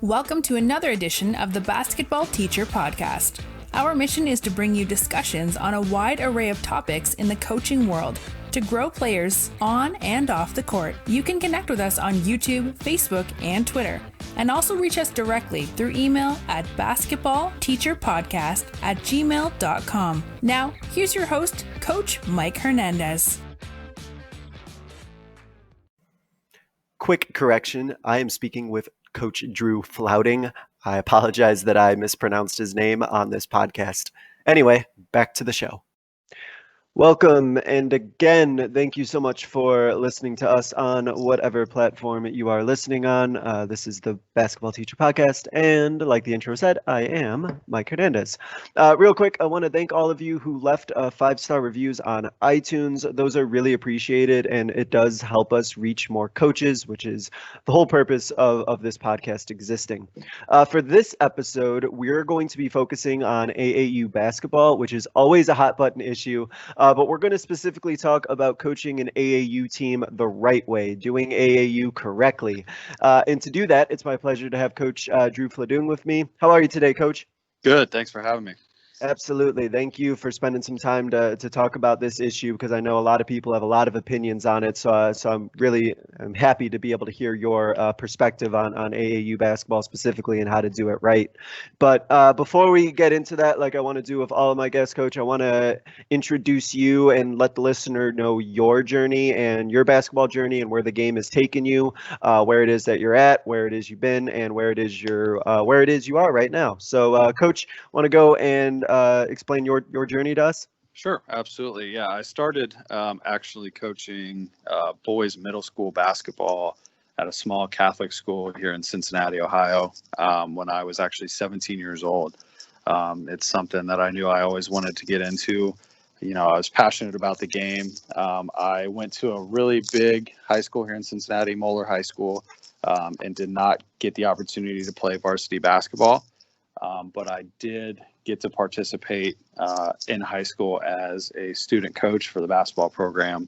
Welcome to another edition of the Basketball Teacher Podcast. Our mission is to bring you discussions on a wide array of topics in the coaching world to grow players on and off the court. You can connect with us on YouTube, Facebook, and Twitter, and also reach us directly through email at basketballteacherpodcast@gmail.com. Now, here's your host, Coach Mike Hernandez. Quick correction, I am speaking with Coach Drew Fladung. I apologize that I mispronounced his name on this podcast. Anyway, back to the show. Welcome, and again, thank you so much for listening to us on whatever platform you are listening on. This is the Basketball Teacher Podcast, and like the intro said, I am Mike Hernandez. Real quick, I want to thank all of you who left 5-star reviews on iTunes. Those are really appreciated, and it does help us reach more coaches, which is the whole purpose of this podcast existing. For this episode, we're going to be focusing on AAU basketball, which is always a hot button issue. But we're going to specifically talk about coaching an AAU team the right way, doing AAU correctly. And to do that, it's my pleasure to have Coach Drew Fladung with me. How are you today, Coach? Good. Thanks for having me. Absolutely. Thank you for spending some time to talk about this issue, because I know a lot of people have a lot of opinions on it. So I'm happy to be able to hear your perspective on AAU basketball specifically and how to do it right. But before we get into that, like I want to do with all of my guests, Coach, I want to introduce you and let the listener know your journey and your basketball journey and where the game has taken you, where it is that you're at, where it is you've been, and where it is you are right now. So, Coach, want to go and explain your journey to us? Sure, absolutely. Yeah, I started actually coaching boys middle school basketball at a small Catholic school here in Cincinnati, Ohio, when I was actually 17 years old. It's something that I knew I always wanted to get into. You know, I was passionate about the game. I went to a really big high school here in Cincinnati, Moeller High School, and did not get the opportunity to play varsity basketball. But I did get to participate in high school as a student coach for the basketball program.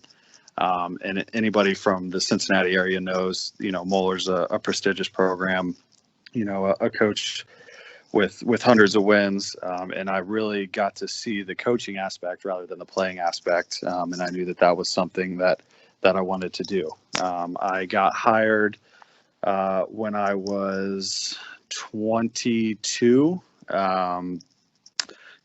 And anybody from the Cincinnati area knows, you know, Moeller's a prestigious program, you know, a coach with hundreds of wins. And I really got to see the coaching aspect rather than the playing aspect. And I knew that was something that I wanted to do. I got hired when I was 22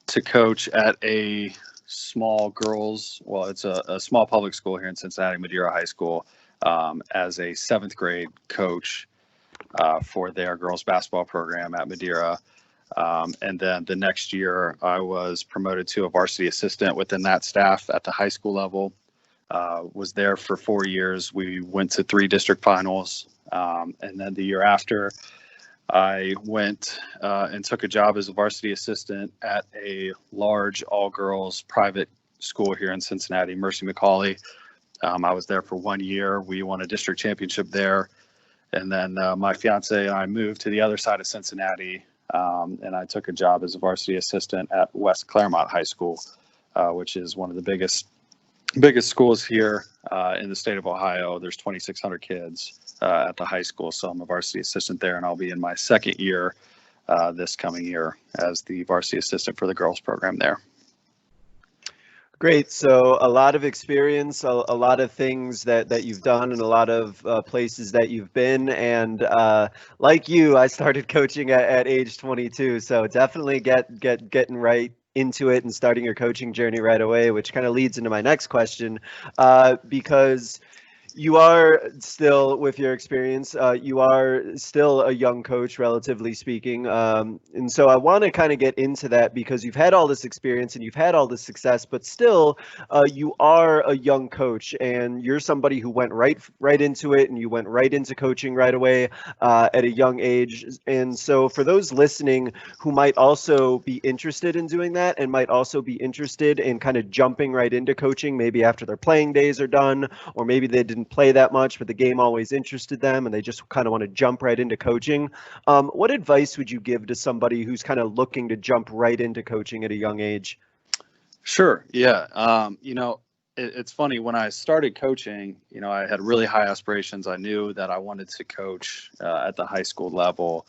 to coach at a small girls, well, it's a small public school here in Cincinnati, Madeira High School, as a 7th grade coach for their girls basketball program at Madeira. And then the next year I was promoted to a varsity assistant within that staff at the high school level. Was there for 4 years. We went to 3 district finals. And then the year after, I went and took a job as a varsity assistant at a large all-girls private school here in Cincinnati, Mercy McCauley. I was there for 1 year. We won a district championship there. And then my fiance and I moved to the other side of Cincinnati, and I took a job as a varsity assistant at West Claremont High School, which is one of the biggest schools here in the state of Ohio. There's 2,600 kids at the high school. So I'm a varsity assistant there, and I'll be in my 2nd year this coming year as the varsity assistant for the girls program there. Great. So a lot of experience, a lot of things that you've done, and a lot of places that you've been. And like you, I started coaching at age 22. So definitely getting right into it and starting your coaching journey right away, which kind of leads into my next question, because you are still, with your experience, you are still a young coach, relatively speaking. And so I want to kind of get into that, because you've had all this experience and you've had all this success, but still you are a young coach, and you're somebody who went right into it, and you went right into coaching right away at a young age. And so for those listening who might also be interested in doing that, and might also be interested in kind of jumping right into coaching, maybe after their playing days are done, or maybe they didn't play that much, but the game always interested them and they just kind of want to jump right into coaching. What advice would you give to somebody who's kind of looking to jump right into coaching at a young age? Sure. Yeah. You know, it's funny, when I started coaching, you know, I had really high aspirations. I knew that I wanted to coach at the high school level.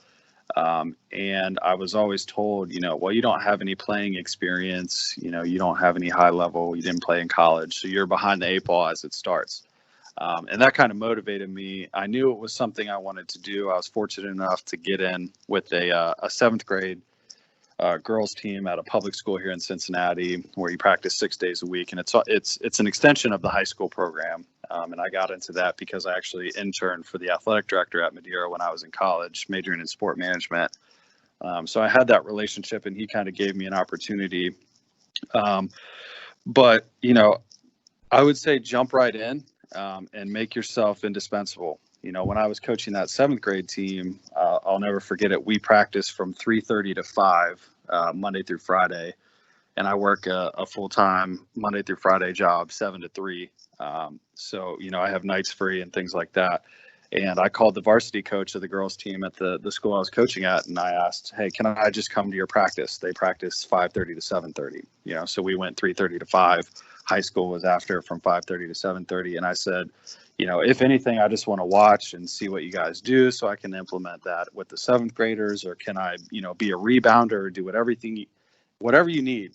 And I was always told, well, you don't have any playing experience, you don't have any high level, you didn't play in college, so you're behind the 8 ball as it starts. And that kind of motivated me. I knew it was something I wanted to do. I was fortunate enough to get in with a 7th grade girls team at a public school here in Cincinnati, where you practice 6 days a week, and it's an extension of the high school program. And I got into that because I actually interned for the athletic director at Madeira when I was in college, majoring in sport management. So I had that relationship, and he kind of gave me an opportunity. But I would say jump right in and make yourself indispensable. When I was coaching that 7th grade team, I'll never forget it. We practiced from 3:30 to 5 Monday through Friday, and I work a full-time Monday through Friday job, 7 to 3. So I have nights free and things like that. And I called the varsity coach of the girls team at the school I was coaching at, and I asked, "Hey, can I just come to your practice?" They practice 5:30 to 7:30. So we went 3:30 to 5. High school was after from 5:30 to 7:30, and I said, if anything, I just want to watch and see what you guys do so I can implement that with the 7th graders, or can I, be a rebounder or do whatever you need,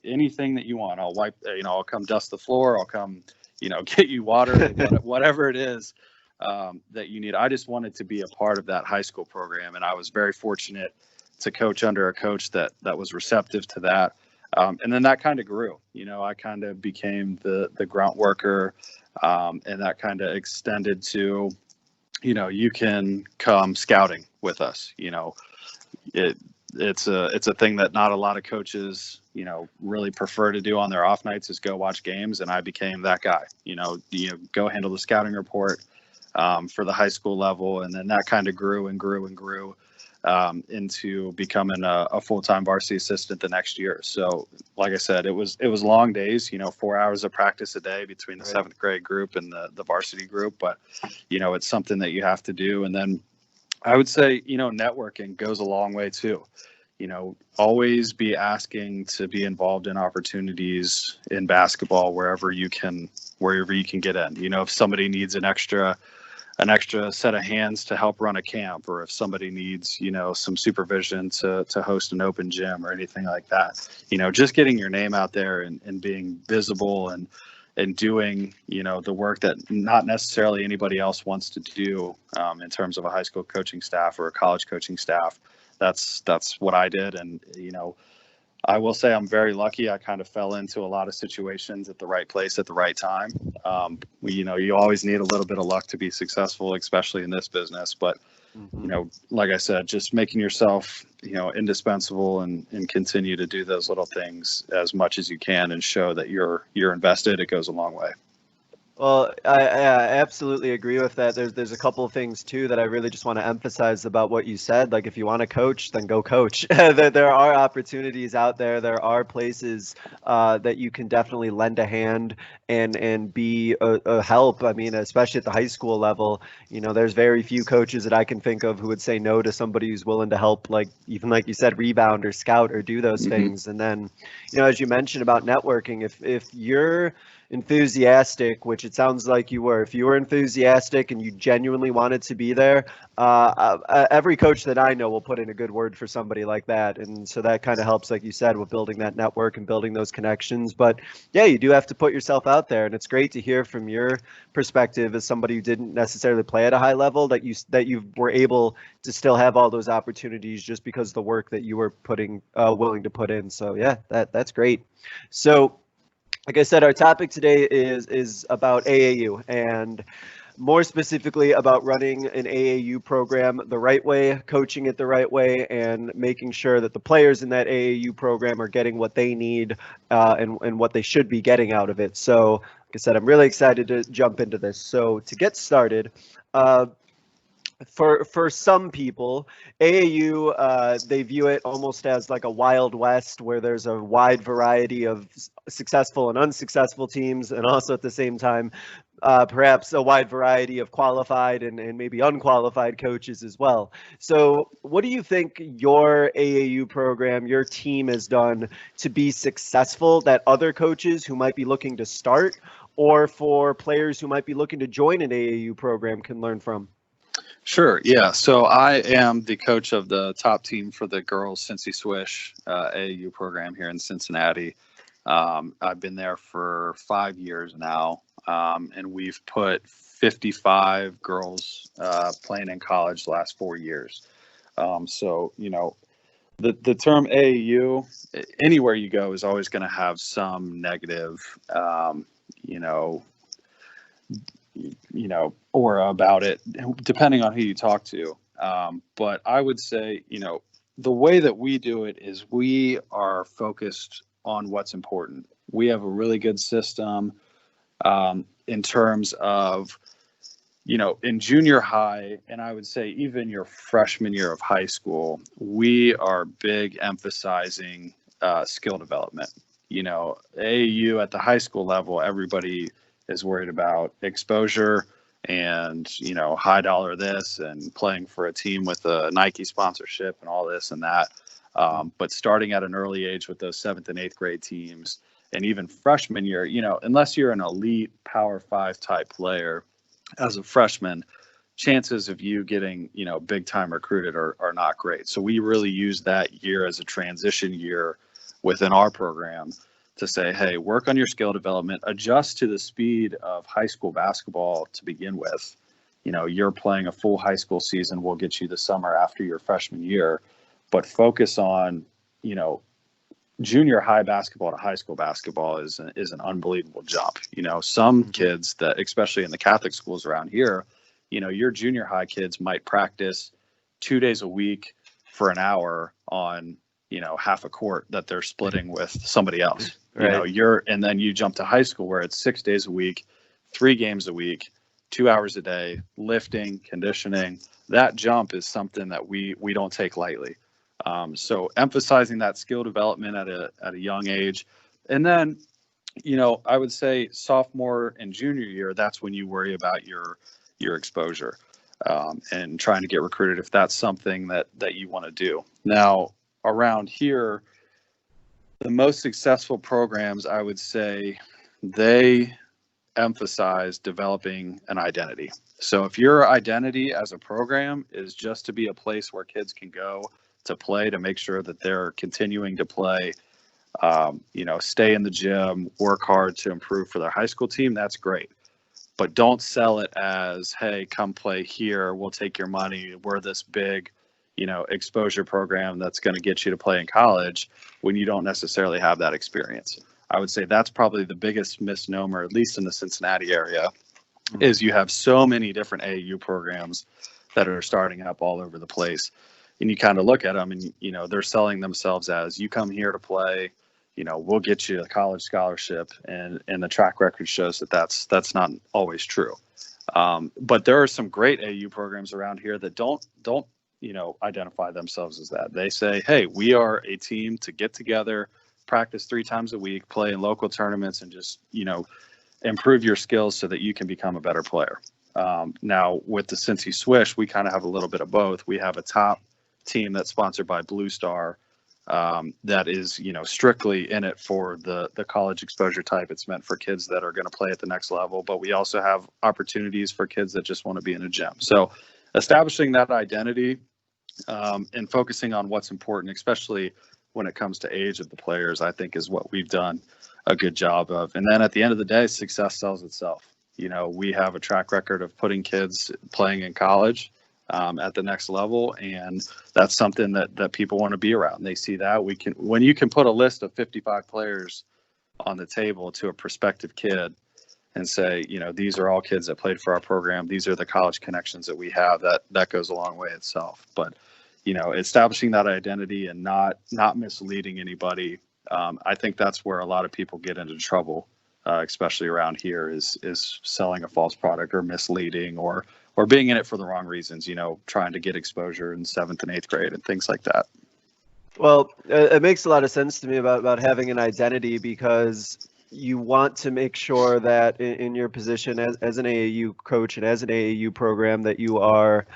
anything that you want. I'll wipe, I'll come dust the floor. I'll come, get you water, whatever it is that you need. I just wanted to be a part of that high school program. And I was very fortunate to coach under a coach that was receptive to that. And then that kind of grew, I kind of became the grunt worker. And that kind of extended to, you can come scouting with us. It's a thing that not a lot of coaches, really prefer to do on their off nights, is go watch games. And I became that guy, go handle the scouting report for the high school level. And then that kind of grew and grew and grew into becoming a full-time varsity assistant the next year. So like I said, it was long days, 4 hours of practice a day between the 7th grade group and the varsity group. But, it's something that you have to do. And then I would say, networking goes a long way too. Always be asking to be involved in opportunities in basketball wherever you can get in. If somebody needs an extra set of hands to help run a camp, or if somebody needs, some supervision to host an open gym or anything like that, just getting your name out there and being visible and doing, the work that not necessarily anybody else wants to do in terms of a high school coaching staff or a college coaching staff. That's what I did. And, I will say I'm very lucky. I kind of fell into a lot of situations at the right place at the right time. You always need a little bit of luck to be successful, especially in this business. But, like I said, just making yourself, indispensable and continue to do those little things as much as you can and show that you're invested. It goes a long way. Well, I absolutely agree with that. There's a couple of things too that I really just want to emphasize about what you said. Like, if you want to coach, then go coach. There are opportunities out there. There are places that you can definitely lend a hand and be a help. I mean, especially at the high school level, there's very few coaches that I can think of who would say no to somebody who's willing to help, like you said, rebound or scout or do those things. And then, as you mentioned about networking, if you're enthusiastic, which it sounds like you were, if you were enthusiastic and you genuinely wanted to be there, every coach that I know will put in a good word for somebody like that. And so that kind of helps, like you said, with building that network and building those connections. But yeah, you do have to put yourself out there. And it's great to hear from your perspective as somebody who didn't necessarily play at a high level that you were able to still have all those opportunities just because of the work that you were willing to put in. So yeah, that's great. So like I said, our topic today is about AAU, and more specifically about running an AAU program the right way, coaching it the right way, and making sure that the players in that AAU program are getting what they need and what they should be getting out of it. So, like I said, I'm really excited to jump into this. So to get started, for some people, AAU, they view it almost as like a Wild West where there's a wide variety of successful and unsuccessful teams, and also at the same time, perhaps a wide variety of qualified and maybe unqualified coaches as well. So what do you think your AAU program, your team has done to be successful that other coaches who might be looking to start, or for players who might be looking to join an AAU program, can learn from? Sure. Yeah. So I am the coach of the top team for the girls Cincy Swish AAU program here in Cincinnati. I've been there for 5 years now, and we've put 55 girls playing in college the last 4 years. So, the term AAU, anywhere you go, is always going to have some negative, you know, aura about it, depending on who you talk to. But I would say, the way that we do it is we are focused on what's important. We have a really good system in terms of, in junior high, and I would say even your freshman year of high school, we are big emphasizing skill development. AAU at the high school level, everybody is worried about exposure and, high dollar this and playing for a team with a Nike sponsorship and all this and that. But starting at an early age with those 7th and 8th grade teams, and even freshman year, unless you're an elite Power 5 type player as a freshman, chances of you getting, big time recruited are not great. So we really use that year as a transition year within our program to say, hey, work on your skill development, adjust to the speed of high school basketball to begin with. You're playing a full high school season. We'll get you the summer after your freshman year, but focus on, junior high basketball to high school basketball is an unbelievable jump. Some kids that, especially in the Catholic schools around here, your junior high kids might practice 2 days a week for an hour on, half a court that they're splitting with somebody else. Right. And then you jump to high school where it's 6 days a week, 3 games a week, 2 hours a day, lifting, conditioning. That jump is something that we don't take lightly. So emphasizing that skill development at a young age. And then, I would say sophomore and junior year, that's when you worry about your exposure and trying to get recruited if that's something that you want to do. Now, around here, the most successful programs, I would say, they emphasize developing an identity. So if your identity as a program is just to be a place where kids can go to play, to make sure that they're continuing to play, stay in the gym, work hard to improve for their high school team, that's great. But don't sell it as, hey, come play here, we'll take your money, we're this big, exposure program that's going to get you to play in college, when you don't necessarily have that experience. I would say that's probably the biggest misnomer, at least in the Cincinnati area, is you have so many different AAU programs that are starting up all over the place. And you kind of look at them and, they're selling themselves as, you come here to play, we'll get you a college scholarship. And the track record shows that that's not always true. But there are some great AAU programs around here that don't identify themselves as that. They say, hey, we are a team to get together, practice 3 times a week, play in local tournaments, and just, improve your skills so that you can become a better player. Now, with the Cincy Swish, we kind of have a little bit of both. We have a top team that's sponsored by Blue Star that is, strictly in it for the college exposure type. It's meant for kids that are going to play at the next level, but we also have opportunities for kids that just want to be in a gym. So establishing that identity and focusing on what's important, especially when it comes to age of the players, I think is what we've done a good job of. And then at the end of the day, success sells itself. We have a track record of putting kids playing in college at the next level, and that's something that people want to be around. They see that when you can put a list of 55 players on the table to a prospective kid and say, these are all kids that played for our program, these are the college connections that we have, that goes a long way itself. But establishing that identity and not misleading anybody, I think that's where a lot of people get into trouble, especially around here, is selling a false product or misleading or being in it for the wrong reasons, trying to get exposure in 7th and 8th grade and things like that. Well, it makes a lot of sense to me about having an identity, because you want to make sure that in your position as an AAU coach and as an AAU program that you are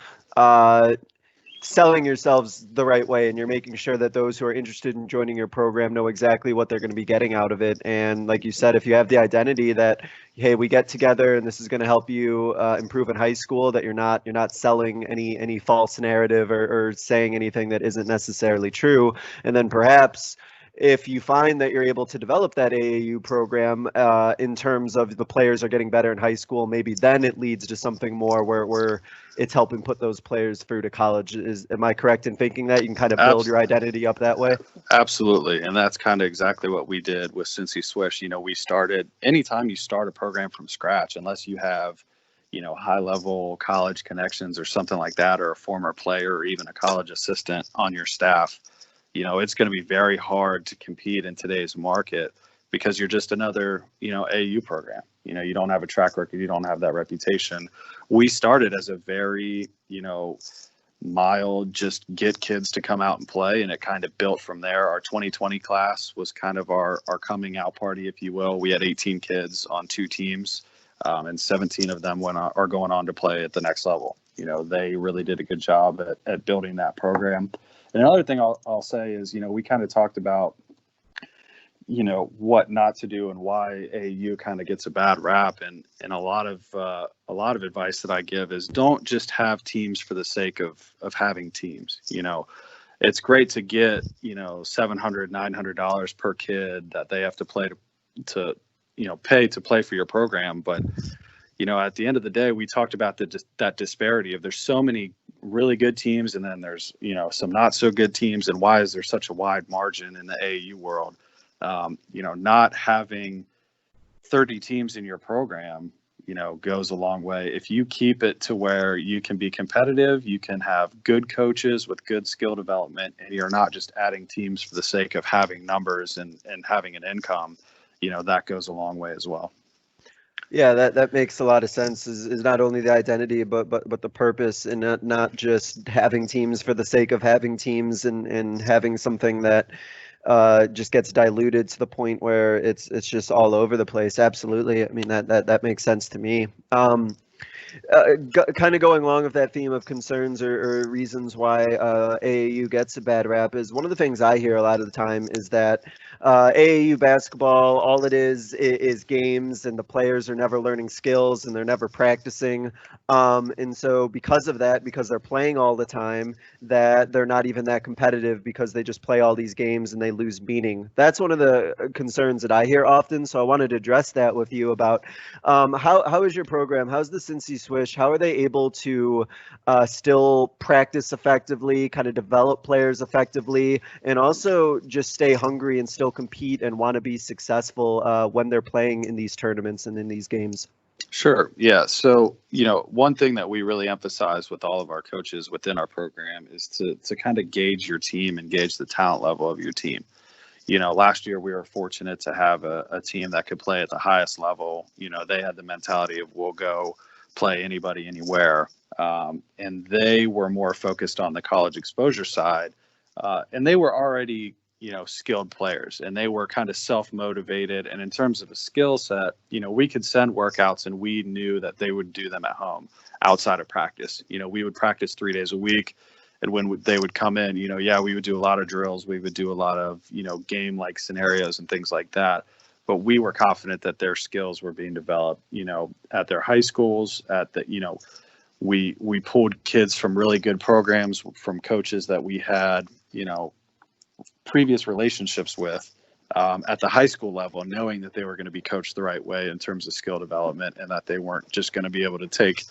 selling yourselves the right way, and you're making sure that those who are interested in joining your program know exactly what they're going to be getting out of it. And like you said, if you have the identity that, hey, we get together and this is going to help you improve in high school, that you're not selling any false narrative or saying anything that isn't necessarily true. And then perhaps if you find that you're able to develop that AAU program in terms of the players are getting better in high school, maybe then it leads to something more where it's helping put those players through to college. Am I correct in thinking that you can kind of build your identity up that way? Absolutely. And that's kind of exactly what we did with Cincy Swish. We started, anytime you start a program from scratch, unless you have, high level college connections or something like that, or a former player or even a college assistant on your staff, it's going to be very hard to compete in today's market because you're just another, AAU program. You don't have a track record. You don't have that reputation. We started as a very, mild, just get kids to come out and play. And it kind of built from there. Our 2020 class was kind of our coming out party, if you will. We had 18 kids on 2 teams, and 17 of them are going on to play at the next level. They really did a good job at building that program. And another thing I'll say is, we kind of talked about, what not to do and why AAU kind of gets a bad rap. And a lot of advice that I give is don't just have teams for the sake of having teams. It's great to get, $700, $900 per kid that they have to play to pay to play for your program. But, at the end of the day, we talked about that disparity of there's so many really good teams and then there's, some not so good teams. And why is there such a wide margin in the AAU world? Not having 30 teams in your program, goes a long way. If you keep it to where you can be competitive, you can have good coaches with good skill development, and you're not just adding teams for the sake of having numbers and having an income, that goes a long way as well. Yeah, that makes a lot of sense. Is not only the identity, but the purpose, and not just having teams for the sake of having teams, and having something that just gets diluted to the point where it's just all over the place. Absolutely. I mean, that makes sense to me. Kind of going along with that theme of concerns or reasons why AAU gets a bad rap, is one of the things I hear a lot of the time is that AAU basketball, all it is games, and the players are never learning skills and they're never practicing. And so because of that, because they're playing all the time, that they're not even that competitive because they just play all these games and they lose meaning. That's one of the concerns that I hear often. So I wanted to address that with you about how is your program? How's the Cincy Swish? How are they able to still practice effectively, kind of develop players effectively, and also just stay hungry and still compete and want to be successful when they're playing in these tournaments and in these games? Sure. Yeah. So, one thing that we really emphasize with all of our coaches within our program is to kind of gauge your team and gauge the talent level of your team. Last year we were fortunate to have a team that could play at the highest level. They had the mentality of we'll go play anybody, anywhere. And they were more focused on the college exposure side. And they were already, skilled players, and they were kind of self-motivated. And in terms of a skill set, we could send workouts and we knew that they would do them at home outside of practice. We would practice 3 days a week. And when they would come in, we would do a lot of drills. We would do a lot of, game-like scenarios and things like that. But we were confident that their skills were being developed, at their high schools, we pulled kids from really good programs, from coaches that we had, previous relationships with at the high school level, knowing that they were going to be coached the right way in terms of skill development, and that they weren't just going to be able to take,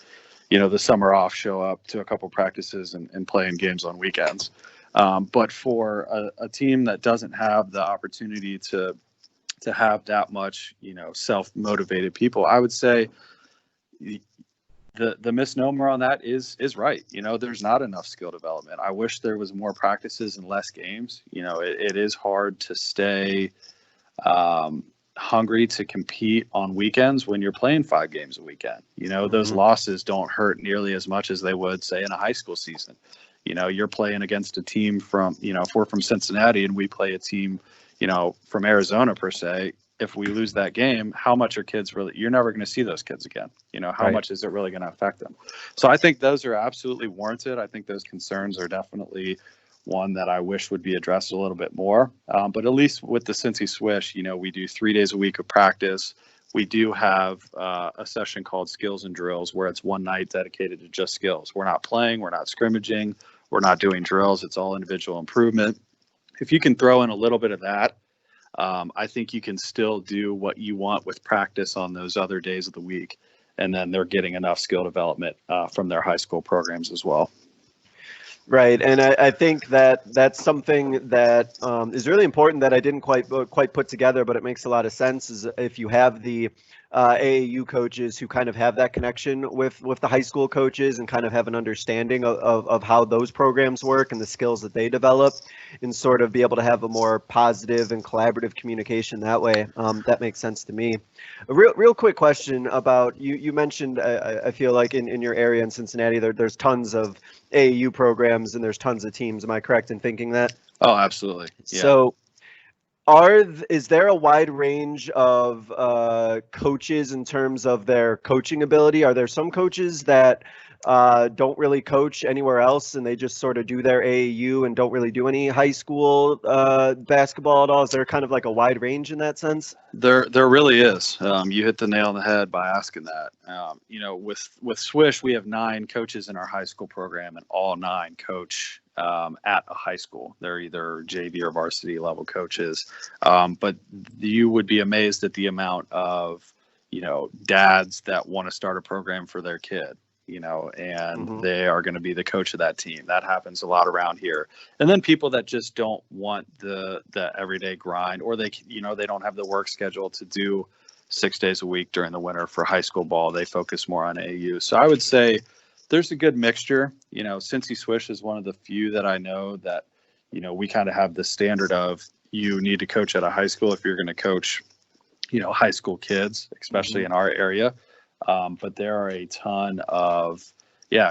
the summer off, show up to a couple practices and play in games on weekends. But for a team that doesn't have the opportunity to have that much, self-motivated people, I would say the misnomer on that is right. There's not enough skill development. I wish there was more practices and less games. It is hard to stay hungry to compete on weekends when you're playing 5 games a weekend. Those losses don't hurt nearly as much as they would, say, in a high school season. You're playing against a team from, if we're from Cincinnati and we play a team, from Arizona per se, if we lose that game, how much are kids really, you're never going to see those kids again. How Right. much is it really going to affect them? So I think those are absolutely warranted. I think those concerns are definitely one that I wish would be addressed a little bit more. But at least with the Cincy Swish, we do 3 days a week of practice. We do have a session called Skills and Drills where it's one night dedicated to just skills. We're not playing, we're not scrimmaging, we're not doing drills. It's all individual improvement. If you can throw in a little bit of that, I think you can still do what you want with practice on those other days of the week. And then they're getting enough skill development from their high school programs as well. Right, and I think that's something that is really important that I didn't quite put together, but it makes a lot of sense. Is if you have the AAU coaches who kind of have that connection with the high school coaches and kind of have an understanding of how those programs work and the skills that they develop, and sort of be able to have a more positive and collaborative communication that way. That makes sense to me. A real quick question about you mentioned I feel like in your area in Cincinnati there's tons of AAU programs and there's tons of teams. Am I correct in thinking that? Oh, absolutely. Yeah. So is there a wide range of coaches in terms of their coaching ability? Are there some coaches that don't really coach anywhere else and they just sort of do their AAU and don't really do any high school basketball at all? Is there kind of like a wide range in that sense? There really is. You hit the nail on the head by asking that. With Swish, we have 9 coaches in our high school program, and all 9 coach at a high school. They're either JV or varsity level coaches. But you would be amazed at the amount of, dads that want to start a program for their kid. And they are going to be the coach of that team. That happens a lot around here. And then people that just don't want the everyday grind, or they don't have the work schedule to do 6 days a week during the winter for high school ball. They focus more on AAU. So I would say there's a good mixture. Cincy Swish is one of the few that I know that, we kind of have the standard of you need to coach at a high school if you're going to coach, high school kids, especially in our area. But there are a ton of,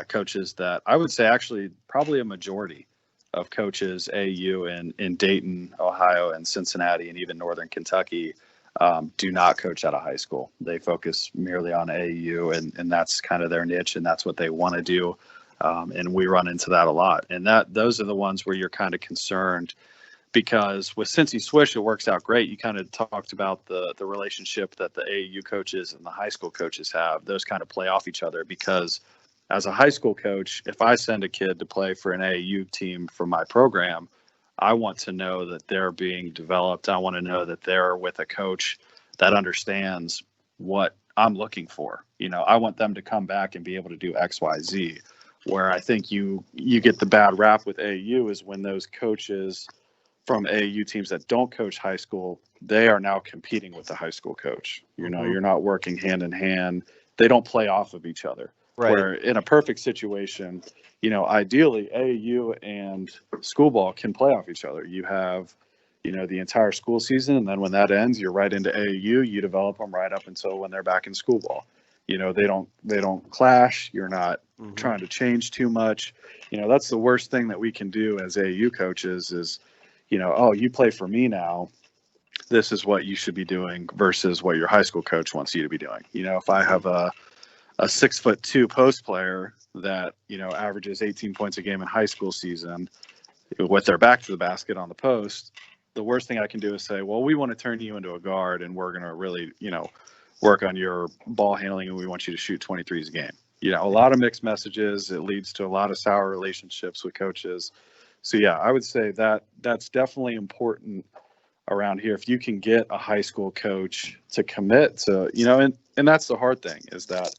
coaches that I would say actually probably a majority of coaches AAU in Dayton, Ohio, and Cincinnati, and even Northern Kentucky do not coach at a high school. They focus merely on AAU, and that's kind of their niche, and that's what they want to do. And we run into that a lot. And those are the ones where you're kind of concerned, because with Cincy Swish, it works out great. You kind of talked about the relationship that the AAU coaches and the high school coaches have. Those kind of play off each other, because as a high school coach, if I send a kid to play for an AAU team from my program, I want to know that they're being developed. I want to know that they're with a coach that understands what I'm looking for. I want them to come back and be able to do X, Y, Z. Where I think you get the bad rap with AAU is when those coaches from AAU teams that don't coach high school, they are now competing with the high school coach. You're not working hand in hand. They don't play off of each other. Right. Where in a perfect situation, ideally AAU and school ball can play off each other. You have, the entire school season, and then when that ends, you're right into AAU. You develop them right up until when they're back in school ball. They don't clash. You're not trying to change too much. That's the worst thing that we can do as AAU coaches is, oh, you play for me now. This is what you should be doing versus what your high school coach wants you to be doing. If I have a 6'2" post player that, averages 18 points a game in high school season with their back to the basket on the post, the worst thing I can do is say, well, we want to turn you into a guard and we're going to really, work on your ball handling and we want you to shoot 23s a game. A lot of mixed messages. It leads to a lot of sour relationships with coaches. So yeah, I would say that's definitely important around here. If you can get a high school coach to commit to, and that's the hard thing, is that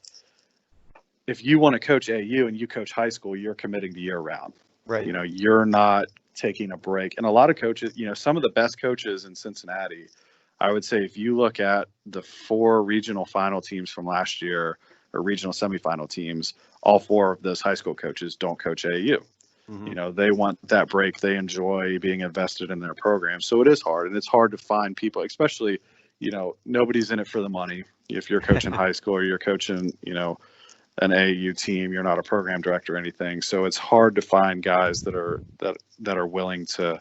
if you want to coach AU and you coach high school, you're committing to year round. Right. You're not taking a break. And a lot of coaches, some of the best coaches in Cincinnati, I would say if you look at the 4 regional final teams from last year, or regional semifinal teams, all 4 of those high school coaches don't coach AAU. They want that break. They enjoy being invested in their program. So it is hard, and it's hard to find people, especially, nobody's in it for the money. If you're coaching high school or you're coaching, an AAU team, you're not a program director or anything. So it's hard to find guys that are willing to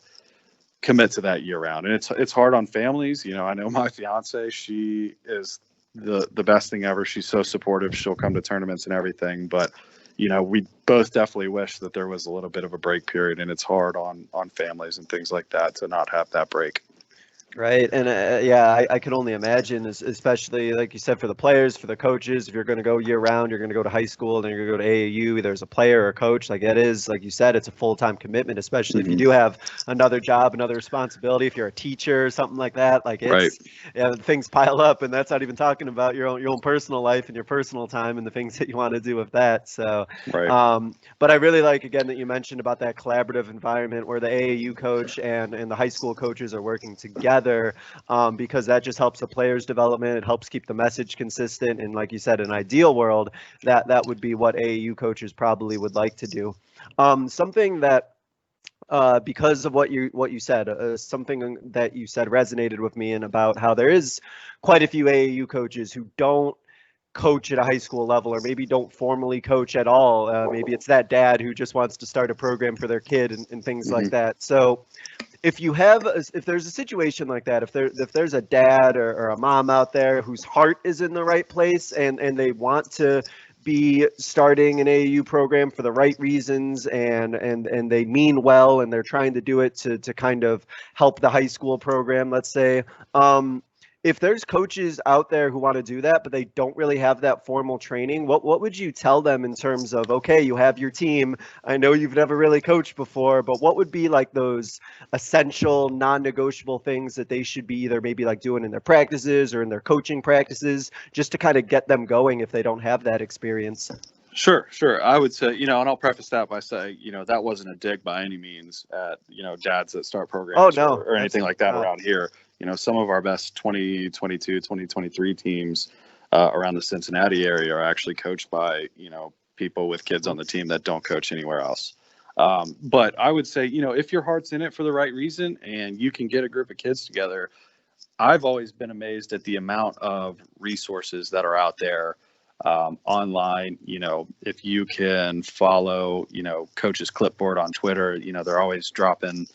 commit to that year round. And it's hard on families. You know, I know my fiance, she is the best thing ever. She's so supportive. She'll come to tournaments and everything. But, you know, we both definitely wish that there was a little bit of a break period, and it's hard on families and things like that to not have that break. Right. And yeah, I can only imagine, especially like you said, for the players, for the coaches, if you're going to go year round, you're going to go to high school, then you're going to go to AAU, either as a player or a coach. Like it is, like you said, it's a full-time commitment, especially if you do have another job, another responsibility. If you're a teacher or something like that, like it's, yeah, things pile up, and that's not even talking about your own personal life and your personal time and the things that you want to do with that. So, but I really like, again, that you mentioned about that collaborative environment where the AAU coach and the high school coaches are working together. Because that just helps the players' development. It helps keep the message consistent. And like you said, in an ideal world, that would be what AAU coaches probably would like to do. Something that because of what you said, something that you said resonated with me, and about how there is quite a few AAU coaches who don't coach at a high school level, or maybe don't formally coach at all. Maybe it's that dad who just wants to start a program for their kid and things like that. So if there's a situation like that, if there's a dad or a mom out there whose heart is in the right place, and they want to be starting an AAU program for the right reasons, and they mean well, and they're trying to do it to kind of help the high school program, let's say, if there's coaches out there who want to do that, but they don't really have that formal training, what would you tell them in terms of, okay, you have your team. I know you've never really coached before, but what would be like those essential non-negotiable things that they should be either maybe like doing in their practices or in their coaching practices, just to kind of get them going if they don't have that experience? Sure. I would say, and I'll preface that by saying, that wasn't a dig by any means at, dads that start programs or anything like that around here. Some of our best 2022, 2023 teams around the Cincinnati area are actually coached by, people with kids on the team that don't coach anywhere else. But I would say, if your heart's in it for the right reason and you can get a group of kids together, I've always been amazed at the amount of resources that are out there online. If you can follow, Coach's Clipboard on Twitter, they're always dropping,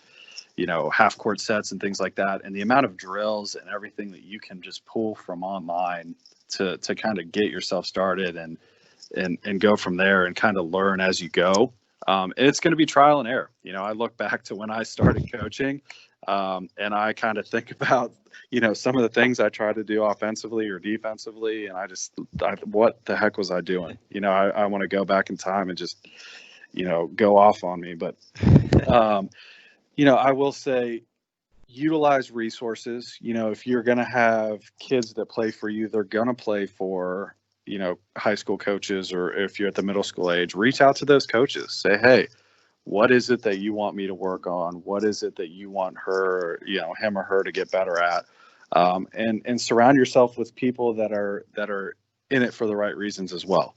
half court sets and things like that. And the amount of drills and everything that you can just pull from online to kind of get yourself started and go from there and kind of learn as you go. And it's going to be trial and error. I look back to when I started coaching, and I kind of think about, some of the things I tried to do offensively or defensively. And what the heck was I doing? I want to go back in time and just, go off on me. But, I will say, utilize resources. If you're going to have kids that play for you, they're going to play for, high school coaches, or if you're at the middle school age, reach out to those coaches. Say, hey, what is it that you want me to work on? What is it that you want her, him or her to get better at? And surround yourself with people that are in it for the right reasons as well.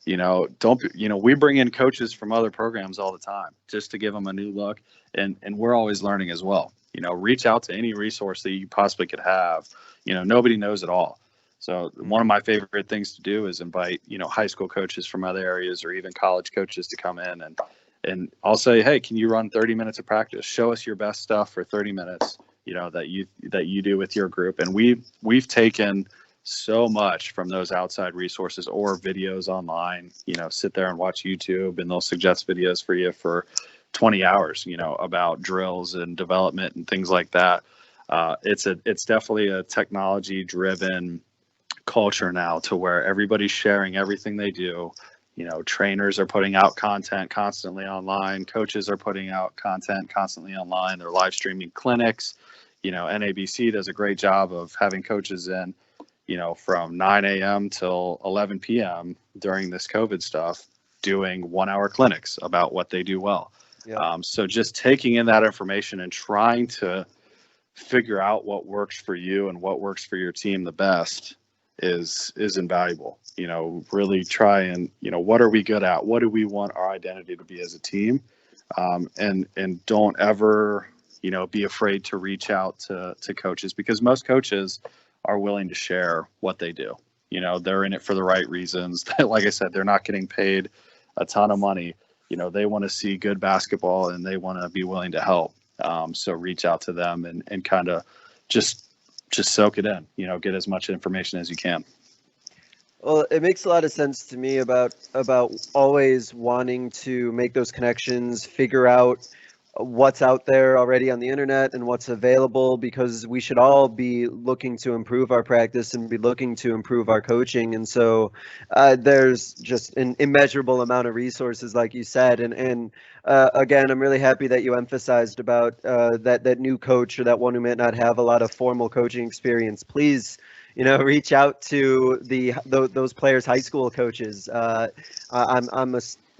We bring in coaches from other programs all the time just to give them a new look, and we're always learning as well. Reach out to any resource that you possibly could have. Nobody knows it all. So one of my favorite things to do is invite, high school coaches from other areas, or even college coaches, to come in, and I'll say, hey, can you run 30 minutes of practice? Show us your best stuff for 30 minutes, that you do with your group. And we've taken so much from those outside resources or videos online. Sit there and watch YouTube, and they'll suggest videos for you for 20 hours, about drills and development and things like that. It's definitely a technology driven culture now, to where everybody's sharing everything they do. Trainers are putting out content constantly online. Coaches are putting out content constantly online. They're live streaming clinics. NABC does a great job of having coaches in, from 9 a.m. till 11 p.m. during this COVID stuff, doing 1 hour clinics about what they do well. Yeah. So just taking in that information and trying to figure out what works for you and what works for your team the best is invaluable. Really try and, what are we good at? What do we want our identity to be as a team? And don't ever, be afraid to reach out to coaches, because most coaches are willing to share what they do. They're in it for the right reasons. Like I said, they're not getting paid a ton of money. They want to see good basketball, and they want to be willing to help. So reach out to them and kind of just soak it in, get as much information as you can. Well, it makes a lot of sense to me about always wanting to make those connections, figure out what's out there already on the internet and what's available, because we should all be looking to improve our practice and be looking to improve our coaching. And so there's just an immeasurable amount of resources, like you said. And again, I'm really happy that you emphasized about that new coach, or that one who might not have a lot of formal coaching experience. Please, reach out to those players' high school coaches.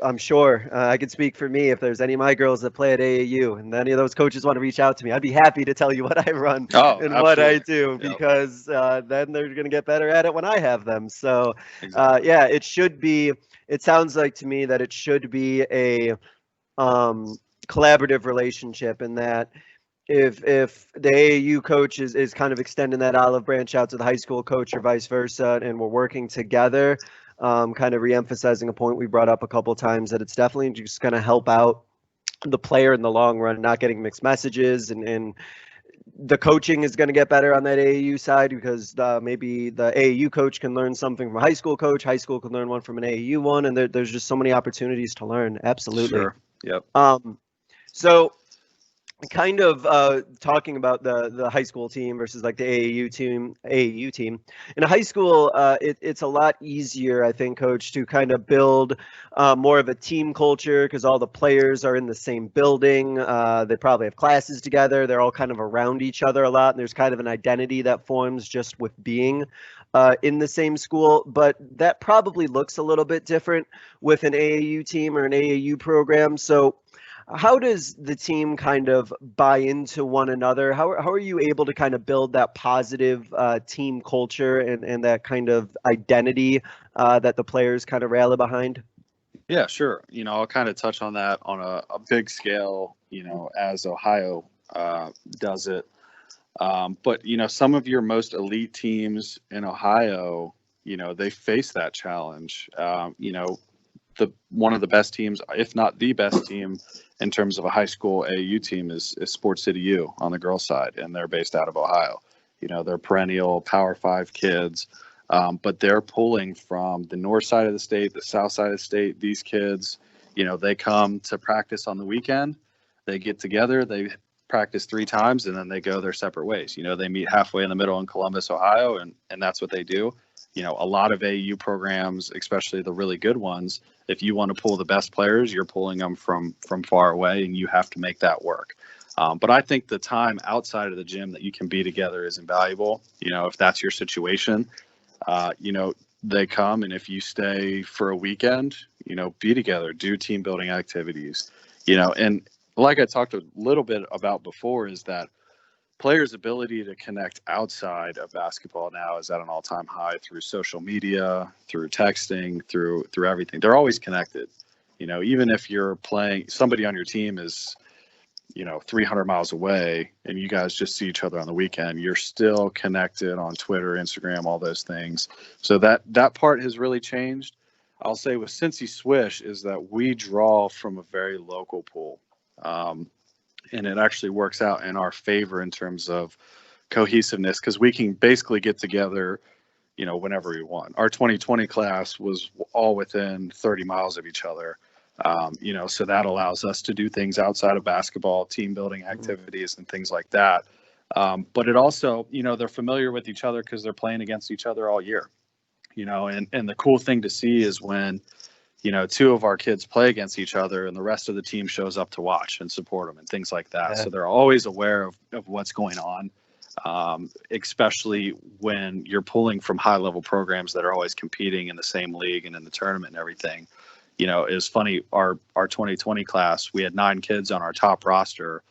I'm sure I could speak for me. If there's any of my girls that play at AAU and any of those coaches want to reach out to me, I'd be happy to tell you what I run and absolutely. what I do, Yep. because then they're going to get better at it when I have them. So Exactly. yeah, it sounds like to me that it should be a collaborative relationship, in that if the AAU coach is kind of extending that olive branch out to the high school coach, or vice versa, and we're working together, kind of reemphasizing a point we brought up a couple of times, that it's definitely just going to help out the player in the long run, not getting mixed messages, and the coaching is going to get better on that AAU side, because maybe the AAU coach can learn something from a high school coach, high school can learn one from an AAU one, and there's just so many opportunities to learn. Absolutely. Sure. Yep. So kind of talking about the high school team versus like the AAU team. In a high school, it's a lot easier, I think, Coach, to kind of build more of a team culture, because all the players are in the same building. They probably have classes together. They're all kind of around each other a lot, and there's kind of an identity that forms just with being in the same school. But that probably looks a little bit different with an AAU team or an AAU program. So how does the team kind of buy into one another? How are you able to kind of build that positive team culture and that kind of identity that the players kind of rally behind? Yeah, sure. I'll kind of touch on that on a big scale, as Ohio does it. But, some of your most elite teams in Ohio, they face that challenge. One of the best teams, if not the best team in terms of a high school AAU team, is Sports City U on the girls' side, and they're based out of Ohio. They're perennial Power 5 kids, but they're pulling from the north side of the state, the south side of the state. These kids, they come to practice on the weekend. They get together, they practice 3 times, and then they go their separate ways. They meet halfway in the middle in Columbus, Ohio, and that's what they do. A lot of AAU programs, especially the really good ones, if you want to pull the best players, you're pulling them from far away, and you have to make that work. But I think the time outside of the gym that you can be together is invaluable. If that's your situation, they come, and if you stay for a weekend, be together, do team building activities, and like I talked a little bit about before, is that players' ability to connect outside of basketball now is at an all-time high through social media, through texting, through everything. They're always connected. Even if you're playing, somebody on your team is, 300 miles away, and you guys just see each other on the weekend, you're still connected on Twitter, Instagram, all those things. So that part has really changed. I'll say with Cincy Swish is that we draw from a very local pool. And it actually works out in our favor in terms of cohesiveness, because we can basically get together, whenever we want. Our 2020 class was all within 30 miles of each other, so that allows us to do things outside of basketball, team building activities and things like that. But it also, they're familiar with each other because they're playing against each other all year, and the cool thing to see is when 2 of our kids play against each other and the rest of the team shows up to watch and support them and things like that. Yeah. So they're always aware of what's going on, especially when you're pulling from high level programs that are always competing in the same league and in the tournament and everything. It was funny, our 2020 class, we had 9 kids on our top roster,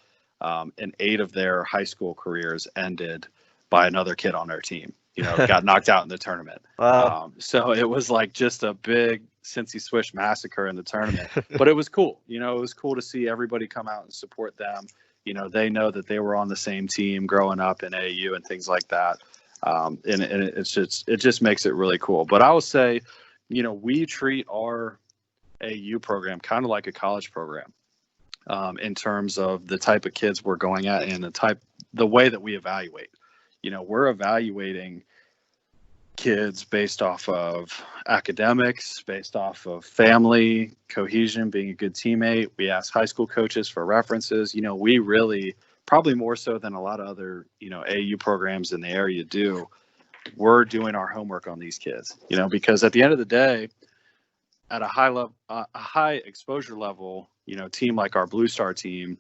and 8 of their high school careers ended by another kid on their team, got knocked out in the tournament. Wow. So it was like just a big Cincy Swish massacre in the tournament, but it was cool. It was cool to see everybody come out and support them. They know that they were on the same team growing up in AAU and things like that. And it just makes it really cool. But I will say, we treat our AAU program kind of like a college program. in terms of the type of kids we're going at and the way that we evaluate. We're evaluating kids based off of academics, based off of family cohesion, being a good teammate. We ask high school coaches for references. We really, probably more so than a lot of other, AAU programs in the area do, we're doing our homework on these kids, because at the end of the day, at a high level, a high exposure level, team like our Blue Star team,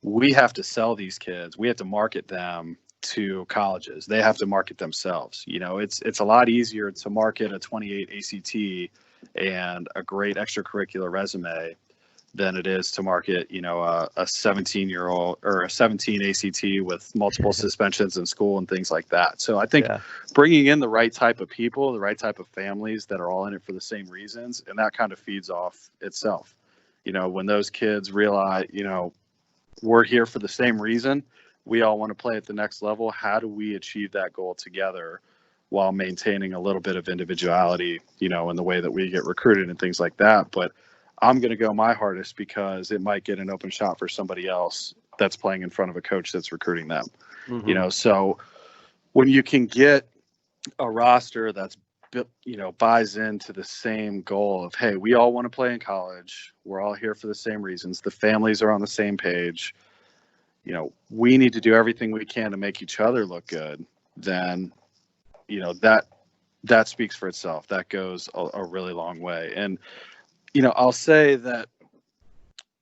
we have to sell these kids. We have to market them to colleges. They have to market themselves. It's a lot easier to market a 28 ACT and a great extracurricular resume than it is to market, a 17-year-old or a 17 ACT with multiple suspensions in school and things like that. So I think bringing in the right type of people, the right type of families that are all in it for the same reasons, and that kind of feeds off itself. When those kids realize, we're here for the same reason, we all want to play at the next level. How do we achieve that goal together while maintaining a little bit of individuality, in the way that we get recruited and things like that? But I'm going to go my hardest because it might get an open shot for somebody else that's playing in front of a coach that's recruiting them. So when you can get a roster that's, buys into the same goal of, hey, we all want to play in college. We're all here for the same reasons. The families are on the same page. We need to do everything we can to make each other look good. Then, that speaks for itself. That goes a really long way. And, I'll say that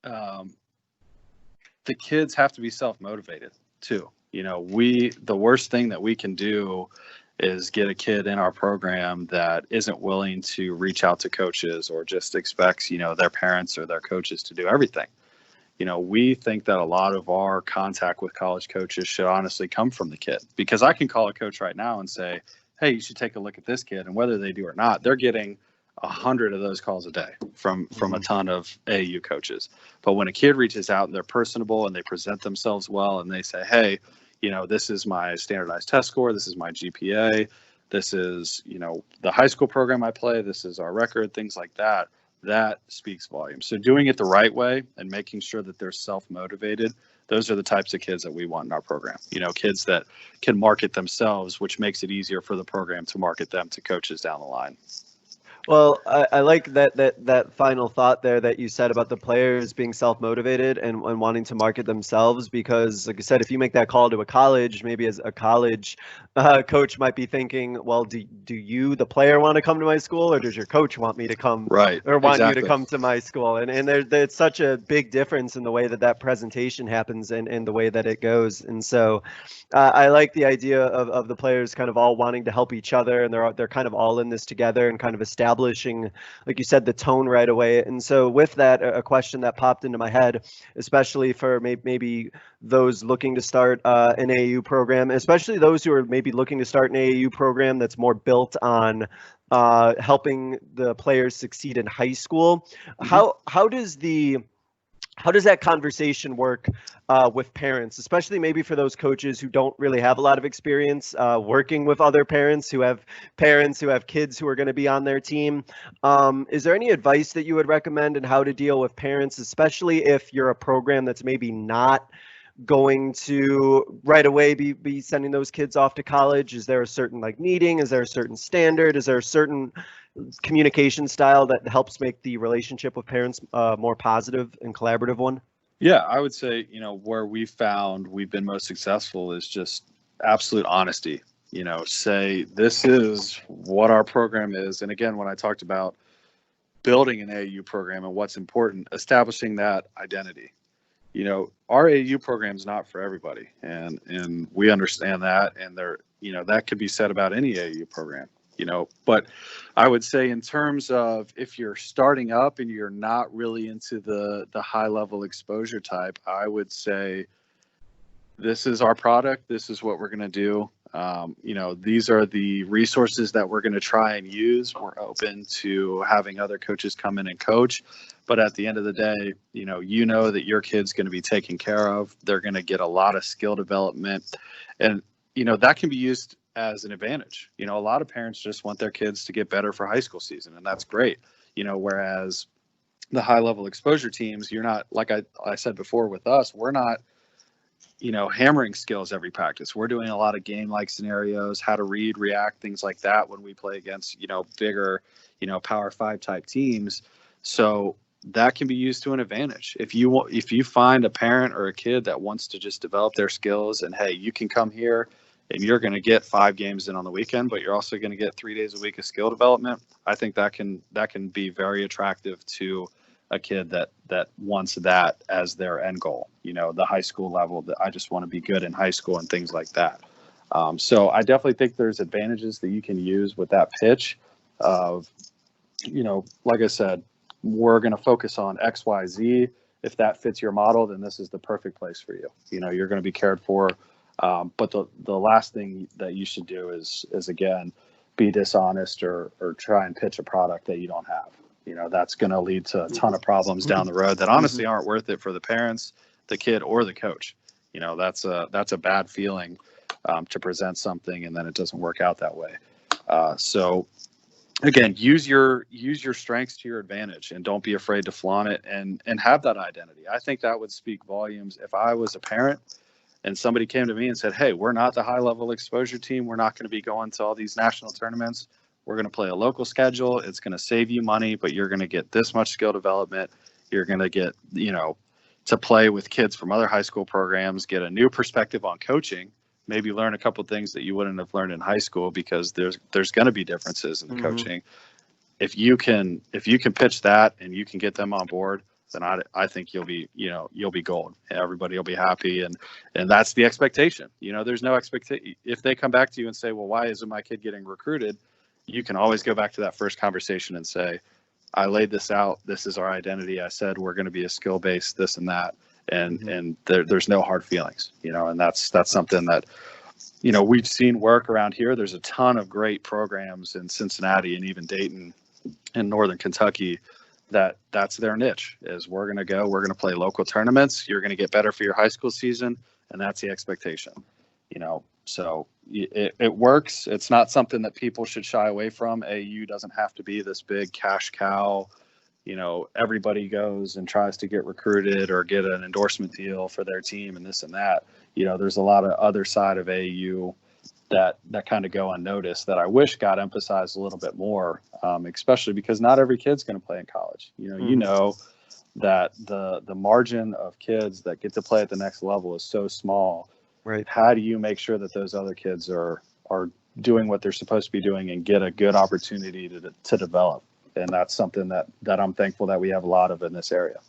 the kids have to be self-motivated too. The worst thing that we can do is get a kid in our program that isn't willing to reach out to coaches or just expects, their parents or their coaches to do everything. We think that a lot of our contact with college coaches should honestly come from the kid, because I can call a coach right now and say, hey, you should take a look at this kid. And whether they do or not, they're getting 100 of those calls a day from a ton of AAU coaches. But when a kid reaches out and they're personable and they present themselves well and they say, hey, this is my standardized test score, this is my GPA, this is, the high school program I play, this is our record, things like that, that speaks volumes. So doing it the right way and making sure that they're self-motivated, those are the types of kids that we want in our program. Kids that can market themselves, which makes it easier for the program to market them to coaches down the line. Well, I like that final thought there that you said about the players being self-motivated and wanting to market themselves, because like I said, if you make that call to a college, maybe as a college coach might be thinking, well, do you, the player, want to come to my school, or does your coach want me to come, right, or want exactly. you to come to my school? And there's such a big difference in the way that presentation happens and the way that it goes. And so I like the idea of the players kind of all wanting to help each other, and they're kind of all in this together and kind of establishing, like you said, the tone right away. And so with that, a question that popped into my head, especially for maybe those looking to start an AAU program, especially those who are maybe looking to start an AAU program that's more built on helping the players succeed in high school. How does that conversation work with parents, especially maybe for those coaches who don't really have a lot of experience working with other parents who have kids who are going to be on their team? Is there any advice that you would recommend in how to deal with parents, especially if you're a program that's maybe not going to right away be sending those kids off to college? Is there a certain meeting? Is there a certain standard? Is there a certain communication style that helps make the relationship with parents more positive and collaborative one? Yeah, I would say, where we've been most successful is just absolute honesty. Say, this is what our program is. And again, when I talked about building an AAU program and what's important, establishing that identity. Our AAU program is not for everybody. And we understand that. And that could be said about any AAU program. But I would say, in terms of if you're starting up and you're not really into the high level exposure type, I would say, this is our product. This is what we're going to do. These are the resources that we're going to try and use. We're open to having other coaches come in and coach. But at the end of the day, that your kid's going to be taken care of. They're going to get a lot of skill development. And, that can be used as an advantage. A lot of parents just want their kids to get better for high school season, and that's great. Whereas the high level exposure teams, you're not, like I said before with us, we're not, hammering skills every practice. We're doing a lot of game like scenarios, how to read, react, things like that when we play against, bigger, Power 5 type teams. So that can be used to an advantage. If you find a parent or a kid that wants to just develop their skills, and hey, you can come here and you're going to get 5 games in on the weekend, but you're also going to get 3 days a week of skill development. I think that can be very attractive to a kid that wants that as their end goal, the high school level, that I just want to be good in high school and things like that. So I definitely think there's advantages that you can use with that pitch of, like I said, we're going to focus on X, Y, Z. If that fits your model, then this is the perfect place for you. You're going to be cared for. But the last thing that you should do is again, be dishonest or try and pitch a product that you don't have. That's going to lead to a ton of problems down the road that honestly aren't worth it for the parents, the kid, or the coach. That's a bad feeling to present something and then it doesn't work out that way. So again, use your strengths to your advantage and don't be afraid to flaunt it and have that identity. I think that would speak volumes if I was a parent and somebody came to me and said, hey, we're not the high level exposure team. We're not going to be going to all these national tournaments. We're going to play a local schedule. It's going to save you money, but you're going to get this much skill development. You're going to get, to play with kids from other high school programs, get a new perspective on coaching, maybe learn a couple of things that you wouldn't have learned in high school because there's going to be differences in the coaching. If you can pitch that and you can get them on board, then I think you'll be gold. Everybody will be happy. And that's the expectation. There's no expectation. If they come back to you and say, well, why isn't my kid getting recruited? You can always go back to that first conversation and say, I laid this out. This is our identity. I said, we're going to be a skill based this and that. And there's no hard feelings, and that's something that, we've seen work around here. There's a ton of great programs in Cincinnati and even Dayton and Northern Kentucky that's their niche is we're going to play local tournaments. You're going to get better for your high school season. And that's the expectation, so it works. It's not something that people should shy away from. AAU doesn't have to be this big cash cow. Everybody goes and tries to get recruited or get an endorsement deal for their team and this and that. There's a lot of other side of AAU that kind of go unnoticed that I wish got emphasized a little bit more, especially because not every kid's going to play in college. That the margin of kids that get to play at the next level is so small. Right. How do you make sure that those other kids are doing what they're supposed to be doing and get a good opportunity to develop? And that's something that I'm thankful that we have a lot of in this area.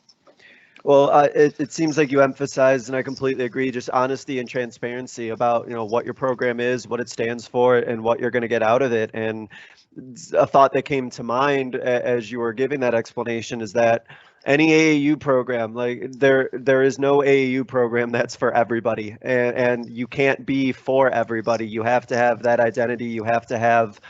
Well, it seems like you emphasized, and I completely agree, just honesty and transparency about, what your program is, what it stands for, and what you're going to get out of it. And a thought that came to mind as you were giving that explanation is that any AAU program, like there is no AAU program that's for everybody, and you can't be for everybody. You have to have that identity. You have to have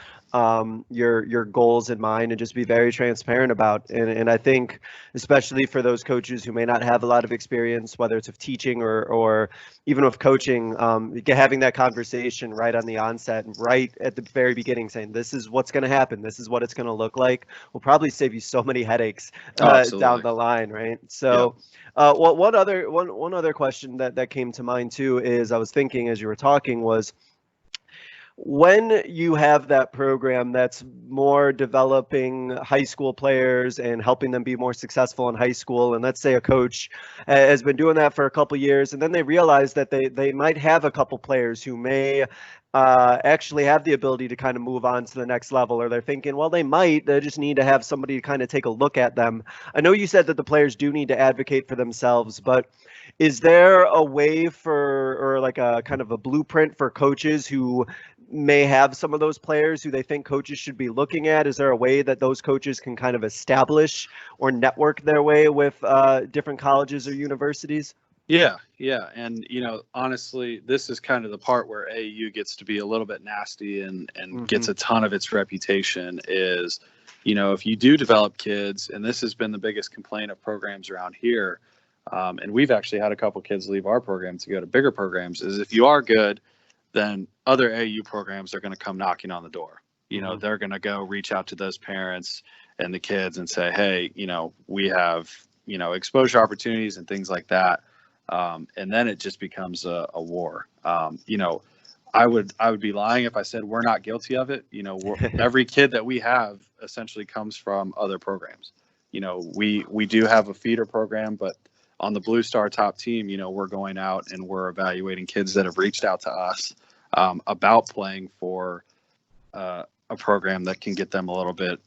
your goals in mind and just be very transparent about. And I think especially for those coaches who may not have a lot of experience, whether it's of teaching or even with coaching, having that conversation right on the onset and right at the very beginning, saying this is what's going to happen, this is what it's going to look like, will probably save you so many headaches down the line, right? So well, one other question that came to mind too is I was thinking as you were talking was, when you have that program that's more developing high school players and helping them be more successful in high school, and let's say a coach has been doing that for a couple years, and then they realize that they might have a couple players who may actually have the ability to kind of move on to the next level, or they're thinking, well, they just need to have somebody to kind of take a look at them. I know you said that the players do need to advocate for themselves, but is there a way or like a kind of a blueprint for coaches who may have some of those players who they think coaches should be looking at? Is there a way that those coaches can kind of establish or network their way with different colleges or universities? Yeah. And, honestly, this is kind of the part where AAU gets to be a little bit nasty and gets a ton of its reputation is, if you do develop kids, and this has been the biggest complaint of programs around here, and we've actually had a couple kids leave our program to go to bigger programs, is if you are good, then other AAU programs are going to come knocking on the door. They're going to go reach out to those parents and the kids and say, hey, we have, exposure opportunities and things like that. And then it just becomes a war. I would be lying if I said we're not guilty of it. Every kid that we have essentially comes from other programs. We do have a feeder program, but on the Blue Star top team, we're going out and we're evaluating kids that have reached out to us about playing for a program that can get them a little bit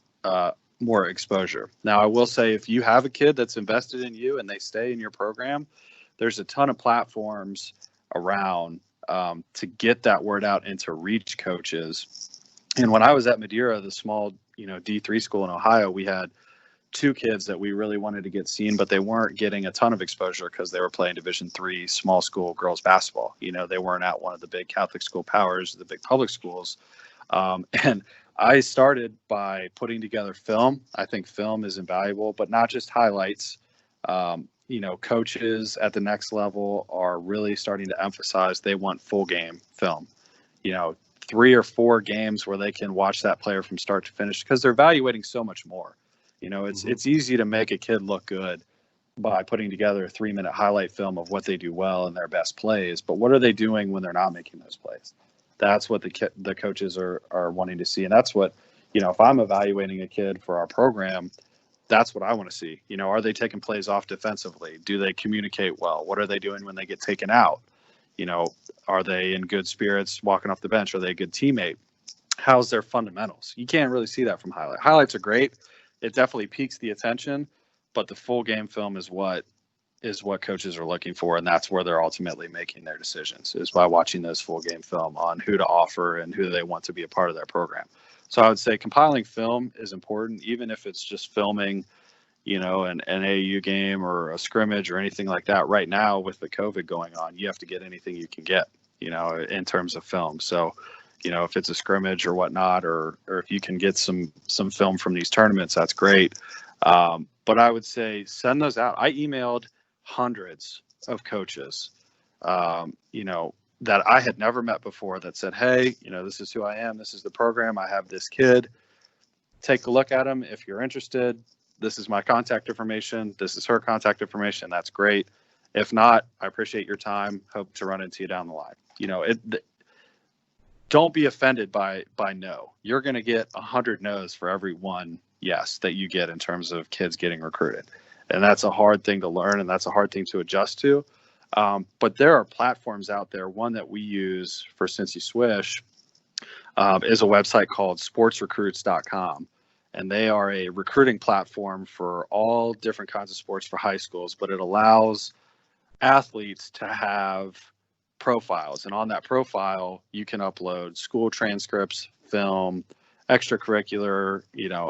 more exposure. Now, I will say, if you have a kid that's invested in you and they stay in your program, there's a ton of platforms around to get that word out and to reach coaches. And when I was at Madeira, the small, D3 school in Ohio, we had 2 kids that we really wanted to get seen, but they weren't getting a ton of exposure because they were playing Division III small school girls basketball. They weren't at one of the big Catholic school powers, the big public schools. And I started by putting together film. I think film is invaluable, but not just highlights. Coaches at the next level are really starting to emphasize they want full game film. 3 or 4 games where they can watch that player from start to finish, because they're evaluating so much more. It's easy to make a kid look good by putting together a 3-minute highlight film of what they do well and their best plays, but what are they doing when they're not making those plays? That's what the coaches are wanting to see. And that's what, if I'm evaluating a kid for our program, that's what I want to see. Are they taking plays off defensively? Do they communicate well? What are they doing when they get taken out? Are they in good spirits walking off the bench? Are they a good teammate? How's their fundamentals? You can't really see that from highlights. Highlights are great. It definitely piques the attention, but the full game film is what coaches are looking for, and that's where they're ultimately making their decisions, is by watching those full game film on who to offer and who they want to be a part of their program. So I would say compiling film is important, even if it's just filming, an AAU game or a scrimmage or anything like that. Right now, with the COVID going on, you have to get anything you can get, in terms of film. So, if it's a scrimmage or whatnot, or if you can get some film from these tournaments, that's great. But I would say send those out. I emailed hundreds of coaches, that I had never met before, that said, hey, this is who I am. This is the program. I have this kid. Take a look at him. If you're interested, this is my contact information. This is her contact information. That's great. If not, I appreciate your time. Hope to run into you down the line. Don't be offended by no. You're going to get 100 no's for every one yes that you get in terms of kids getting recruited. And that's a hard thing to learn, and that's a hard thing to adjust to. But there are platforms out there. One that we use for Cincy Swish is a website called sportsrecruits.com. And they are a recruiting platform for all different kinds of sports for high schools, but it allows athletes to have profiles. And on that profile, you can upload school transcripts, film, extracurricular,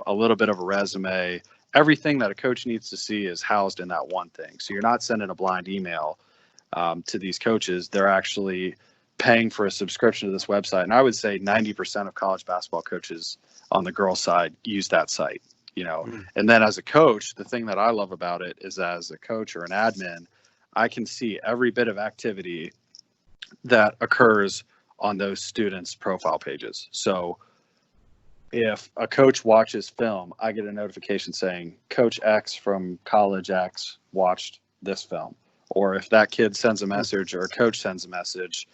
a little bit of a resume. Everything that a coach needs to see is housed in that one thing. So you're not sending a blind email to these coaches. They're actually paying for a subscription to this website. And I would say 90% of college basketball coaches on the girls' side use that site, And then as a coach, the thing that I love about it is, as a coach or an admin, I can see every bit of activity that occurs on those students' profile pages. So if a coach watches film, I get a notification saying Coach X from College X watched this film. Or if that kid sends a message or a coach sends a message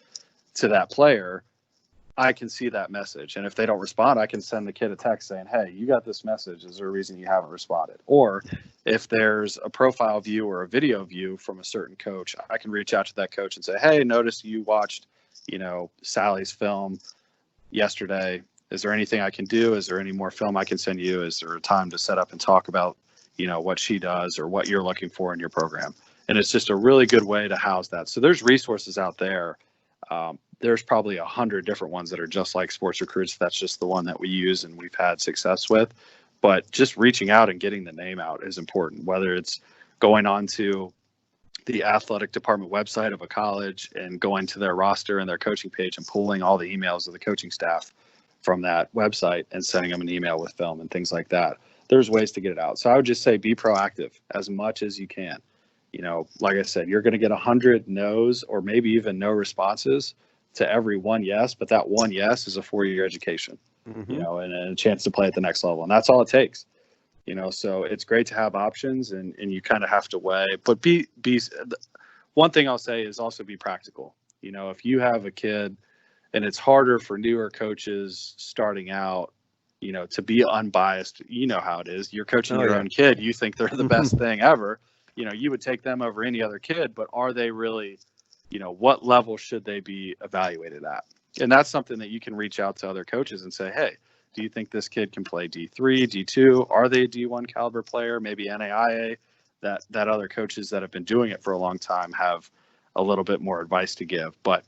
to that player, I can see that message. And if they don't respond, I can send the kid a text saying, hey, you got this message. Is there a reason you haven't responded? Or if there's a profile view or a video view from a certain coach, I can reach out to that coach and say, hey, notice you watched, Sally's film yesterday. Is there anything I can do? Is there any more film I can send you? Is there a time to set up and talk about, what she does or what you're looking for in your program? And it's just a really good way to house that. So there's resources out there. There's probably 100 different ones that are just like Sports Recruits. That's just the one that we use and we've had success with. But just reaching out and getting the name out is important, whether it's going on to the athletic department website of a college and going to their roster and their coaching page and pulling all the emails of the coaching staff from that website and sending them an email with film and things like that. There's ways to get it out. So I would just say be proactive as much as you can. Like I said, you're going to get 100 no's or maybe even no responses to every one yes, but that one yes is a 4-year education, and a chance to play at the next level. And that's all it takes. So it's great to have options, and you kind of have to weigh. But one thing I'll say is also be practical. If you have a kid, and it's harder for newer coaches starting out, to be unbiased. You know how it is. You're coaching your own kid. You think they're the best thing ever. You would take them over any other kid, but are they really, what level should they be evaluated at? And that's something that you can reach out to other coaches and say, hey, do you think this kid can play D3, D2? Are they a D1 caliber player? Maybe NAIA? That other coaches that have been doing it for a long time have a little bit more advice to give. But,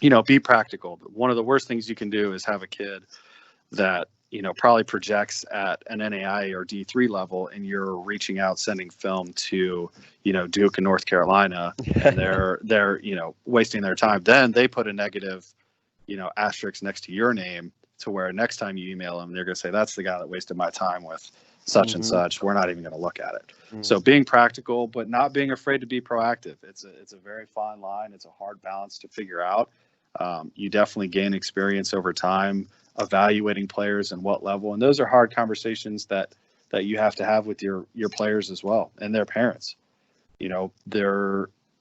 be practical. One of the worst things you can do is have a kid that, probably projects at an NAIA or D3 level, and you're reaching out, sending film to, Duke and North Carolina, and they're wasting their time. Then they put a negative, asterisk next to your name, to where next time you email them, they're going to say, that's the guy that wasted my time with such and such. We're not even going to look at it. So being practical, but not being afraid to be proactive. It's a very fine line. It's a hard balance to figure out. You definitely gain experience over time evaluating players and what level. And those are hard conversations that you have to have with your players as well, and their parents.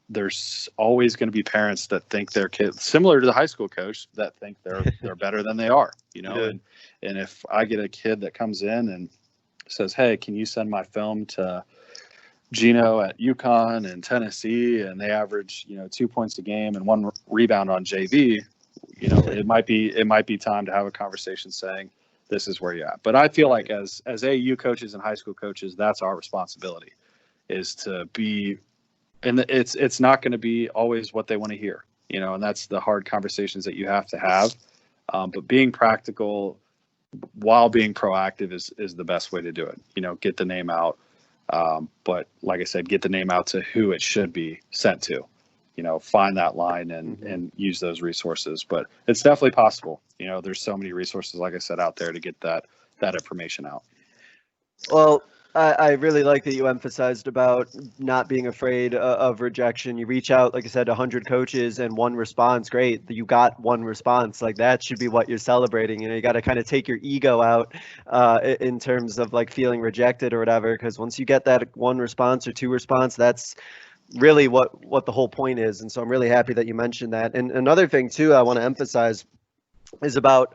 There's always going to be parents that think their kids, similar to the high school coach, that think they're better than they are, and if I get a kid that comes in and says, hey, can you send my film to Gino at UConn and Tennessee, and they average, 2 points a game and 1 rebound on JV, it might be time to have a conversation saying, this is where you're at. But I feel like as AAU coaches and high school coaches, that's our responsibility, is to be, and it's not going to be always what they want to hear, and that's the hard conversations that you have to have. But being practical while being proactive is the best way to do it. Get the name out. But like I said, get the name out to who it should be sent to, find that line and use those resources. But it's definitely possible. There's so many resources, like I said, out there to get that information out. Well, I really like that you emphasized about not being afraid of rejection. You reach out, like I said, 100 coaches and 1 response. Great. You got 1 response. Like, that should be what you're celebrating. You got to kind of take your ego out in terms of like feeling rejected or whatever. Because once you get that 1 response or 2 response, that's really what the whole point is. And so I'm really happy that you mentioned that. And another thing too, I want to emphasize is about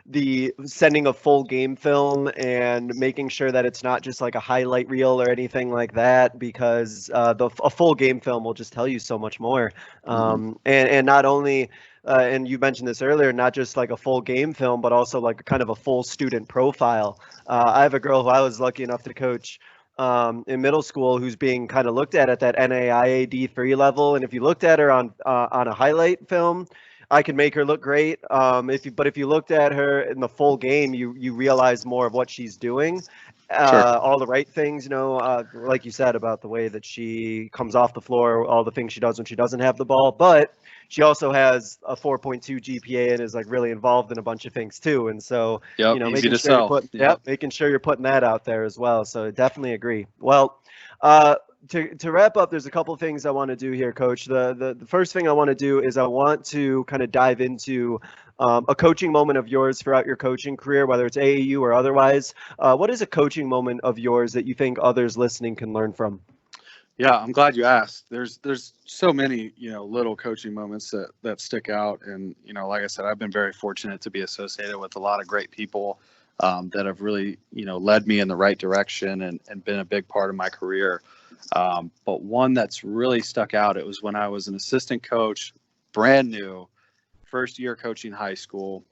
the sending a full game film and making sure that it's not just like a highlight reel or anything like that, because a full game film will just tell you so much more. And not only, and you mentioned this earlier, not just like a full game film, but also like kind of a full student profile. I have a girl who I was lucky enough to coach in middle school who's being kind of looked at that NAIA D3 level. And if you looked at her on a highlight film, I could make her look great. If you looked at her in the full game, you realize more of what she's doing, all the right things, like you said about the way that she comes off the floor, all the things she does when she doesn't have the ball. But she also has a 4.2 GPA and is like really involved in a bunch of things too. And so, making sure you're putting that out there as well. So definitely agree. Well, to wrap up, there's a couple of things I want to do here, Coach. The first thing I want to do is I want to kind of dive into a coaching moment of yours throughout your coaching career, whether it's AAU or otherwise. What is a coaching moment of yours that you think others listening can learn from? Yeah, I'm glad you asked. There's so many, little coaching moments that stick out. And, like I said, I've been very fortunate to be associated with a lot of great people that have really, led me in the right direction and been a big part of my career. But one that's really stuck out, it was when I was an assistant coach, brand new, first year coaching high school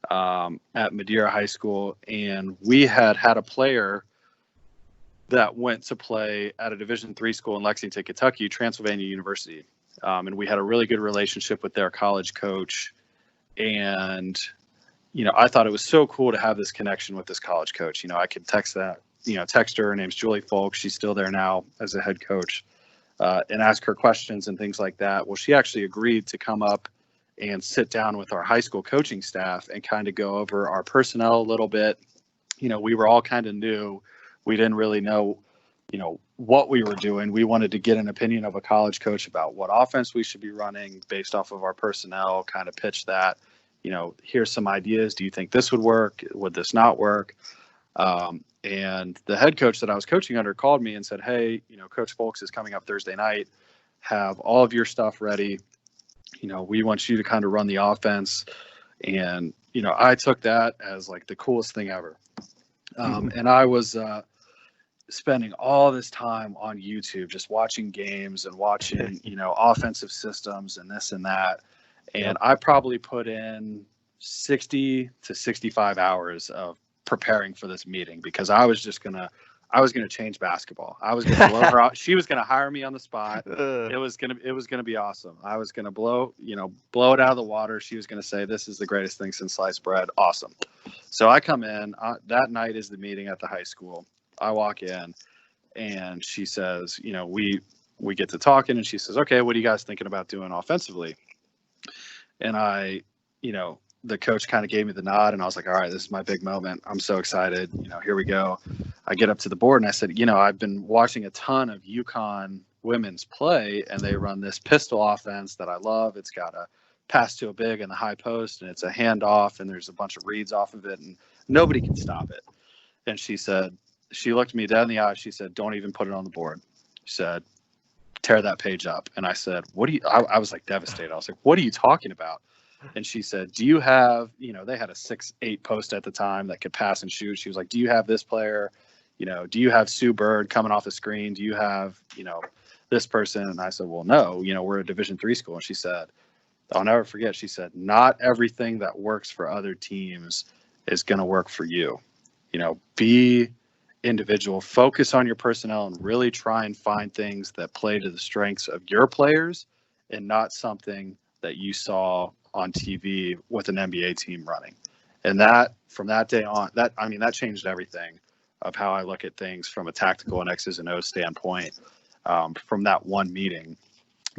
at Madeira High School. And we had a player that went to play at a Division III school in Lexington, Kentucky, Transylvania University. And we had a really good relationship with their college coach. And, I thought it was so cool to have this connection with this college coach. I could text her. Her name's Julie Folk. She's still there now as a head coach, and ask her questions and things like that. Well, she actually agreed to come up and sit down with our high school coaching staff and kind of go over our personnel a little bit. We were all kind of new. We didn't really know, what we were doing. We wanted to get an opinion of a college coach about what offense we should be running based off of our personnel, kind of pitch that, here's some ideas. Do you think this would work? Would this not work? And the head coach that I was coaching under called me and said, hey, Coach Folks is coming up Thursday night. Have all of your stuff ready. We want you to kind of run the offense. And, I took that as like the coolest thing ever. And I was spending all this time on YouTube, just watching games and watching, offensive systems and this and that. And I probably put in 60 to 65 hours of preparing for this meeting, because I was going to change basketball. I was going to blow her out. She was going to hire me on the spot. It was going to be awesome. I was going to blow it out of the water. She was going to say, this is the greatest thing since sliced bread. Awesome. So I come in, that night is the meeting at the high school. I walk in and she says, we get to talking, and she says, okay, what are you guys thinking about doing offensively? And the coach kind of gave me the nod, and I was like, all right, this is my big moment. I'm so excited. Here we go. I get up to the board and I said, I've been watching a ton of UConn women's play, and they run this pistol offense that I love. It's got a pass to a big in the high post, and it's a handoff, and there's a bunch of reads off of it, and nobody can stop it. And she looked me dead in the eye. She said, don't even put it on the board. She said, tear that page up. And I said, I was like devastated. I was like, what are you talking about? And she said, do you have, they had a 6'8" post at the time that could pass and shoot. She was like, do you have this player? Do you have Sue Bird coming off the screen? Do you have, this person? And I said, well, no, we're a Division III school. And she said, I'll never forget. She said, not everything that works for other teams is going to work for you. Be individual, focus on your personnel, and really try and find things that play to the strengths of your players, and not something that you saw on TV with an NBA team running. And that, from that day on, that changed everything of how I look at things from a tactical and X's and O's standpoint. From that one meeting,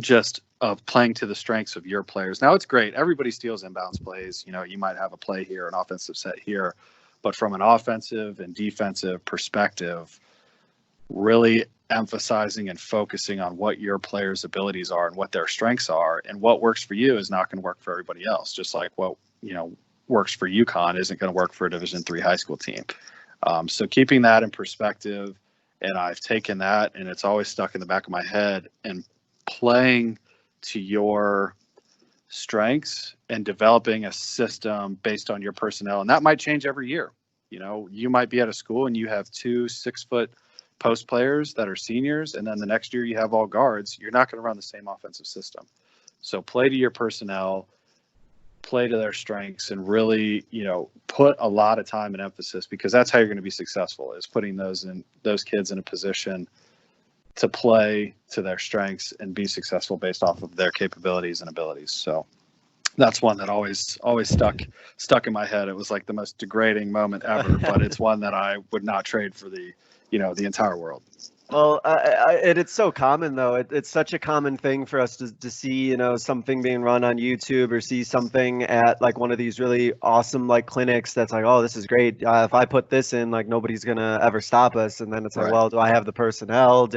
just of playing to the strengths of your players. Now, it's great. Everybody steals inbounds plays. You might have a play here, an offensive set here, but from an offensive and defensive perspective, really emphasizing and focusing on what your players' abilities are and what their strengths are, and what works for you is not going to work for everybody else. Just like what works for UConn isn't going to work for a Division III high school team. So keeping that in perspective, and I've taken that, and it's always stuck in the back of my head, and playing to your strengths and developing a system based on your personnel. And that might change every year. You might be at a school and you have 2 6-foot post players that are seniors, and then the next year you have all guards. You're not going to run the same offensive system. So play to your personnel, play to their strengths, and really, put a lot of time and emphasis, because that's how you're going to be successful, is putting those kids in a position to play to their strengths and be successful based off of their capabilities and abilities. So that's one that always stuck in my head. It was like the most degrading moment ever, but it's one that I would not trade for the entire world. Well, it's so common, though. It's such a common thing for us to see, something being run on YouTube, or see something at like one of these really awesome like clinics that's like, oh, this is great. If I put this in, like nobody's going to ever stop us. And then it's like, Right. well, do I have the personnel?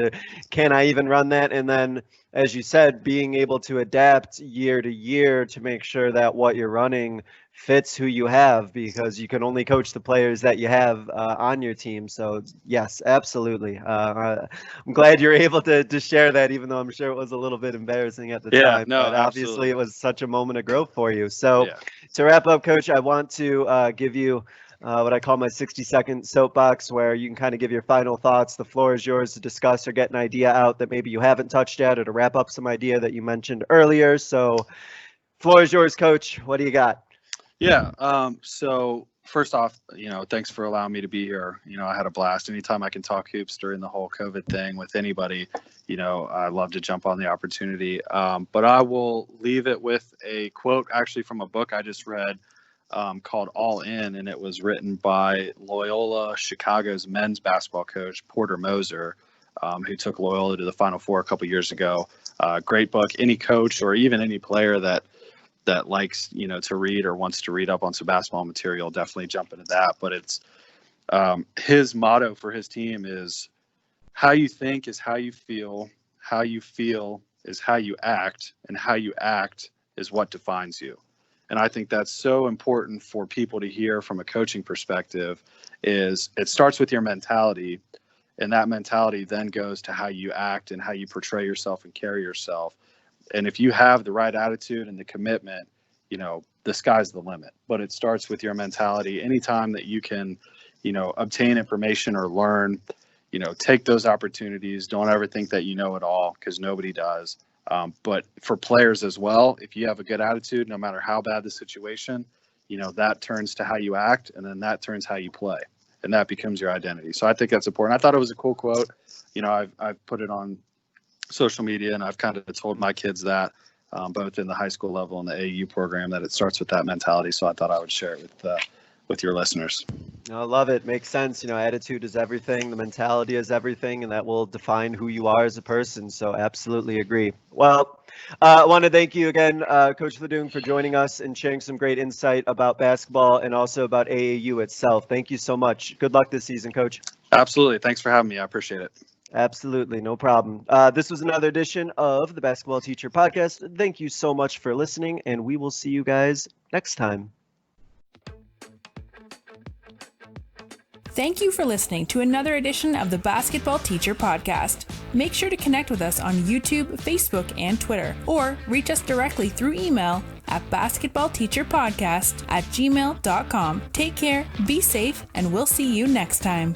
Can I even run that? And then, as you said, being able to adapt year to year to make sure that what you're running fits who you have, because you can only coach the players that you have on your team. So yes, absolutely. I'm glad you're able to share that, even though I'm sure it was a little bit embarrassing at the time. No, but obviously absolutely. It was such a moment of growth for you. So To wrap up, Coach, I want to give you what I call my 60-second soapbox, where you can kind of give your final thoughts. The floor is yours to discuss or get an idea out that maybe you haven't touched yet, or to wrap up some idea that you mentioned earlier. So floor is yours, Coach. What do you got? Yeah. So first off, thanks for allowing me to be here. I had a blast. Anytime I can talk hoops during the whole COVID thing with anybody, I love to jump on the opportunity. But I will leave it with a quote actually from a book I just read called All In, and it was written by Loyola Chicago's men's basketball coach, Porter Moser, who took Loyola to the Final Four a couple years ago. Great book. Any coach or even any player that likes, to read or wants to read up on some basketball material, definitely jump into that. But it's his motto for his team is, how you think is how you feel is how you act, and how you act is what defines you. And I think that's so important for people to hear from a coaching perspective. Is it starts with your mentality, and that mentality then goes to how you act and how you portray yourself and carry yourself. And if you have the right attitude and the commitment, the sky's the limit. But it starts with your mentality. Anytime that you can, obtain information or learn, take those opportunities. Don't ever think that you know it all, because nobody does. But for players as well, if you have a good attitude, no matter how bad the situation, that turns to how you act, and then that turns how you play, and that becomes your identity. So I think that's important. I thought it was a cool quote. I've put it on social media, and I've kind of told my kids that, both in the high school level and the AAU program, that it starts with that mentality. So I thought I would share it with your listeners. I love it. Makes sense. Attitude is everything. The mentality is everything, and that will define who you are as a person. So absolutely agree. Well, I want to thank you again, Coach Fladung, for joining us and sharing some great insight about basketball and also about AAU itself. Thank you so much. Good luck this season, Coach. Absolutely. Thanks for having me. I appreciate it. Absolutely. No problem. This was another edition of the Basketball Teacher Podcast. Thank you so much for listening, and we will see you guys next time. Thank you for listening to another edition of the Basketball Teacher Podcast. Make sure to connect with us on YouTube, Facebook, and Twitter, or reach us directly through email at basketballteacherpodcast@gmail.com. Take care, be safe, and we'll see you next time.